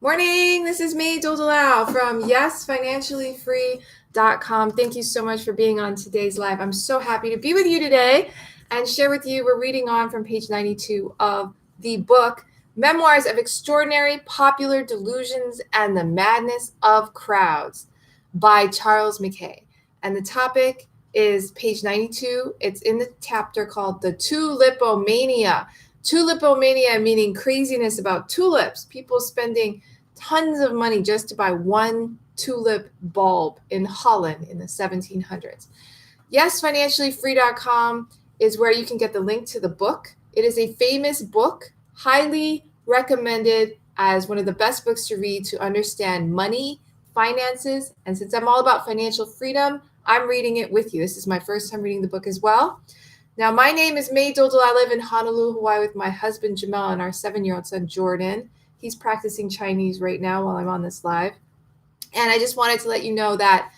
Morning, this is me, Duldalau from yesfinanciallyfree.com. Thank you so much for being on today's live. I'm so happy to be with you today and share with you. We're reading on from page 92 of the book, Memoirs of Extraordinary Popular Delusions and the Madness of Crowds by Charles Mackay. And the topic is page 92. It's in the chapter called The Tulipomania. Tulipomania meaning craziness about tulips, people spending tons of money just to buy one tulip bulb in Holland in the 1700s. YesFinanciallyFree.com is where you can get the link to the book. It is a famous book, highly recommended as one of the best books to read to understand money, finances, and since I'm all about financial freedom, I'm reading it with you. This is my first time reading the book as well. Now, my name is May Doldal. I live in Honolulu, Hawaii with my husband, Jamel, and our 7-year-old son, Jordan. He's practicing Chinese right now while I'm on this live. And I just wanted to let you know that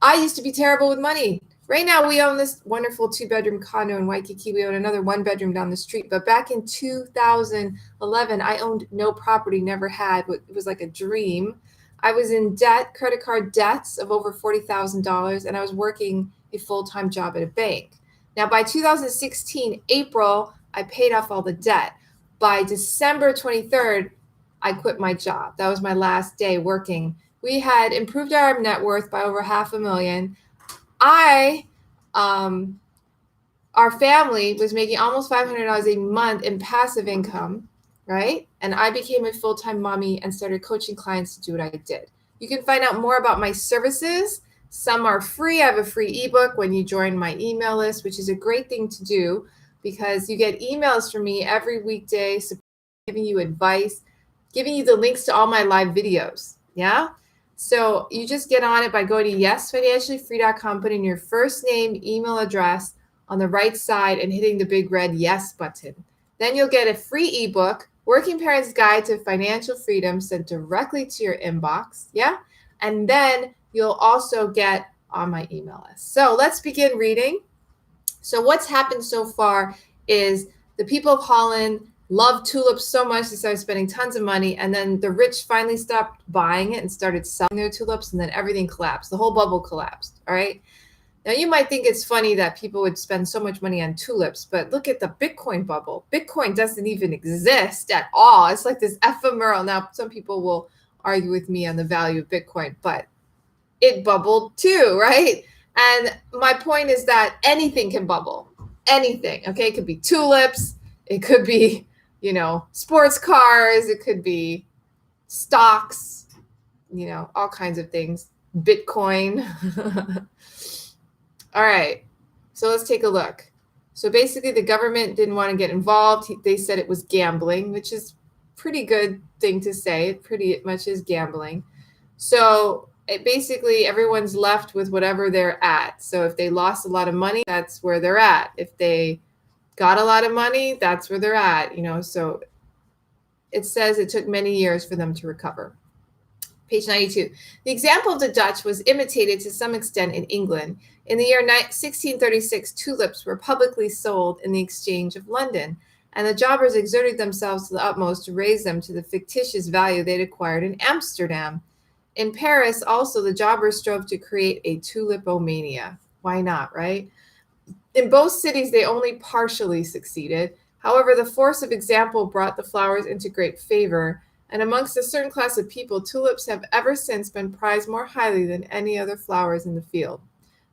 I used to be terrible with money. Right now, we own this wonderful 2-bedroom condo in Waikiki. We own another 1-bedroom down the street. But back in 2011, I owned no property, never had. It was like a dream. I was in debt, credit card debts of over $40,000, and I was working a full-time job at a bank. Now, by 2016, April, I paid off all the debt. By December 23rd, I quit my job. That was my last day working. We had improved our net worth by over $500,000. Our family was making almost $500 a month in passive income, right? And I became a full-time mommy and started coaching clients to do what I did. You can find out more about my services. Some are free. I have a free ebook when you join my email list, which is a great thing to do because you get emails from me every weekday, giving you advice, giving you the links to all my live videos. Yeah. So you just get on it by going to yesfinanciallyfree.com, putting your first name, email address on the right side and hitting the big red yes button. Then you'll get a free ebook, Working Parents Guide to Financial Freedom, sent directly to your inbox. Yeah. And then you'll also get on my email list. So let's begin reading. So what's happened so far is the people of Holland loved tulips so much they started spending tons of money, and then the rich finally stopped buying it and started selling their tulips, and then everything collapsed. The whole bubble collapsed. All right. Now you might think it's funny that people would spend so much money on tulips, but look at the Bitcoin bubble. Bitcoin doesn't even exist at all. It's like this ephemeral. Now some people will argue with me on the value of Bitcoin, but it bubbled too, right? And my point is that anything can bubble. Anything, okay? It could be tulips. It could be, sports cars. It could be stocks, all kinds of things. Bitcoin. All right. So let's take a look. So basically the government didn't want to get involved. They said it was gambling, which is a pretty good thing to say. It pretty much is gambling. So basically everyone's left with whatever they're at. So if they lost a lot of money, that's where they're at. If they got a lot of money, that's where they're at, So it says it took many years for them to recover. Page 92. The example of the Dutch was imitated to some extent in England. In the year 1636, tulips were publicly sold in the Exchange of London, and the jobbers exerted themselves to the utmost to raise them to the fictitious value they'd acquired in Amsterdam. In Paris, also, the jobbers strove to create a tulipomania. Why not, right? In both cities, they only partially succeeded. However, the force of example brought the flowers into great favor, and amongst a certain class of people, tulips have ever since been prized more highly than any other flowers in the field.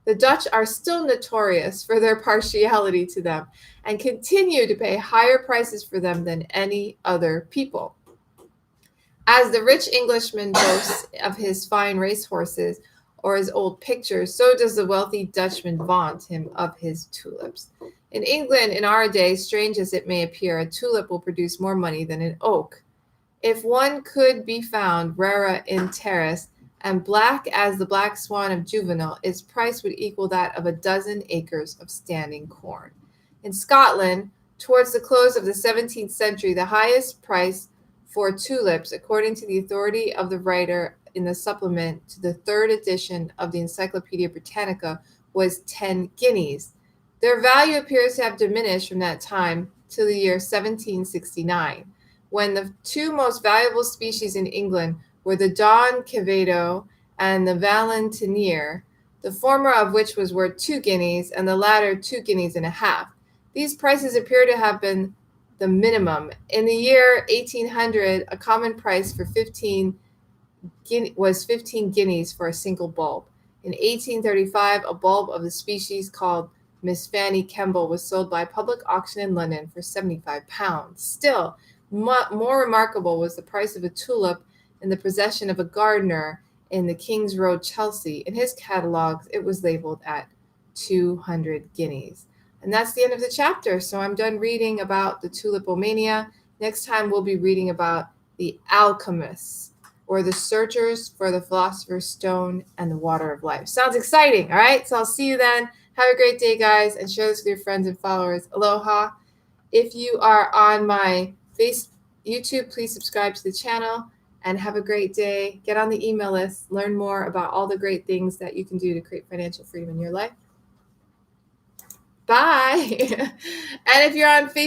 The Dutch are still notorious for their partiality to them and continue to pay higher prices for them than any other people. As the rich Englishman boasts of his fine racehorses or his old pictures, so does the wealthy Dutchman vaunt him of his tulips. In England, in our day, strange as it may appear, a tulip will produce more money than an oak. If one could be found rara in terris and black as the black swan of Juvenal, its price would equal that of a dozen acres of standing corn. In Scotland, towards the close of the 17th century, the highest price for tulips, according to the authority of the writer in the supplement to the 3rd edition of the Encyclopedia Britannica, was 10 guineas. Their value appears to have diminished from that time till the year 1769, when the two most valuable species in England were the Don Quevedo and the Valentinier, the former of which was worth 2 guineas and the latter 2 guineas and a half. These prices appear to have been the minimum. In the year 1800, a common price for 15 guineas for a single bulb. In 1835, a bulb of the species called Miss Fanny Kemble was sold by public auction in London for £75. Still, more remarkable was the price of a tulip in the possession of a gardener in the King's Road, Chelsea. In his catalogues, it was labeled at 200 guineas. And that's the end of the chapter. So I'm done reading about the Tulipomania. Next time, we'll be reading about the alchemists, or the searchers for the philosopher's stone and the water of life. Sounds exciting, all right? So I'll see you then. Have a great day, guys, and share this with your friends and followers. Aloha. If you are on my YouTube, please subscribe to the channel, and have a great day. Get on the email list. Learn more about all the great things that you can do to create financial freedom in your life. Bye. And if you're on Facebook,